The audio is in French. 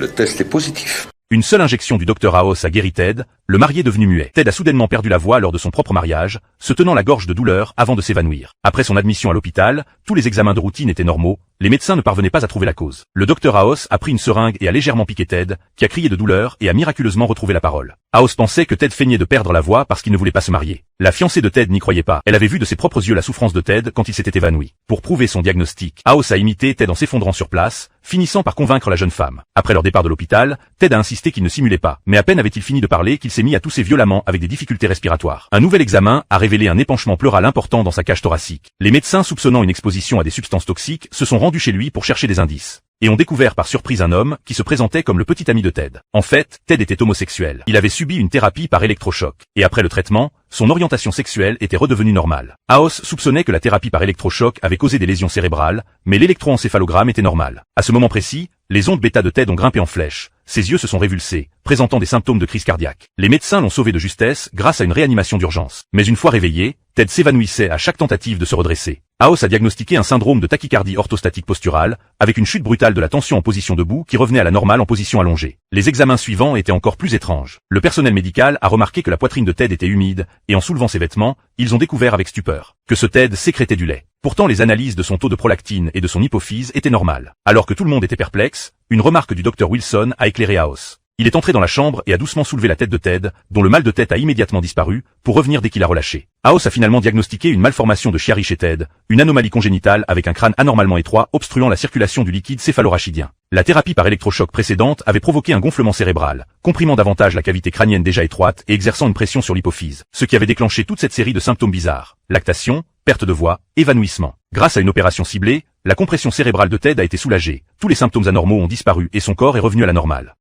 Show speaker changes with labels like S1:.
S1: Le test est positif.
S2: Une seule injection du Dr House a guéri Ted, le marié devenu muet. Ted a soudainement perdu la voix lors de son propre mariage, se tenant la gorge de douleur avant de s'évanouir. Après son admission à l'hôpital, tous les examens de routine étaient normaux, les médecins ne parvenaient pas à trouver la cause. Le Dr House a pris une seringue et a légèrement piqué Ted, qui a crié de douleur et a miraculeusement retrouvé la parole. House pensait que Ted feignait de perdre la voix parce qu'il ne voulait pas se marier. La fiancée de Ted n'y croyait pas. Elle avait vu de ses propres yeux la souffrance de Ted quand il s'était évanoui. Pour prouver son diagnostic, House a imité Ted en s'effondrant sur place, finissant par convaincre la jeune femme. Après leur départ de l'hôpital, Ted a insisté qu'il ne simulait pas, mais à peine avait-il fini de parler qu'il s'est mis à tousser violemment avec des difficultés respiratoires. Un nouvel examen a révélé un épanchement pleural important dans sa cage thoracique. Les médecins soupçonnant une exposition à des substances toxiques se sont rendus chez lui pour chercher des indices. Et ont découvert par surprise un homme qui se présentait comme le petit ami de Ted. En fait, Ted était homosexuel. Il avait subi une thérapie par électrochoc. Et après le traitement, son orientation sexuelle était redevenue normale. House soupçonnait que la thérapie par électrochoc avait causé des lésions cérébrales, mais l'électroencéphalogramme était normal. À ce moment précis, les ondes bêta de Ted ont grimpé en flèche. Ses yeux se sont révulsés, présentant des symptômes de crise cardiaque. Les médecins l'ont sauvé de justesse grâce à une réanimation d'urgence. Mais une fois réveillé, Ted s'évanouissait à chaque tentative de se redresser. House a diagnostiqué un syndrome de tachycardie orthostatique posturale, avec une chute brutale de la tension en position debout qui revenait à la normale en position allongée. Les examens suivants étaient encore plus étranges. Le personnel médical a remarqué que la poitrine de Ted était humide, et en soulevant ses vêtements, ils ont découvert avec stupeur que ce Ted sécrétait du lait. Pourtant les analyses de son taux de prolactine et de son hypophyse étaient normales. Alors que tout le monde était perplexe, une remarque du Dr Wilson a éclairé House. Il est entré dans la chambre et a doucement soulevé la tête de Ted, dont le mal de tête a immédiatement disparu, pour revenir dès qu'il a relâché. House a finalement diagnostiqué une malformation de Chiari chez Ted, une anomalie congénitale avec un crâne anormalement étroit obstruant la circulation du liquide céphalorachidien. La thérapie par électrochoc précédente avait provoqué un gonflement cérébral, comprimant davantage la cavité crânienne déjà étroite et exerçant une pression sur l'hypophyse, ce qui avait déclenché toute cette série de symptômes bizarres. Lactation, perte de voix, évanouissement. Grâce à une opération ciblée, la compression cérébrale de Ted a été soulagée, tous les symptômes anormaux ont disparu et son corps est revenu à la normale.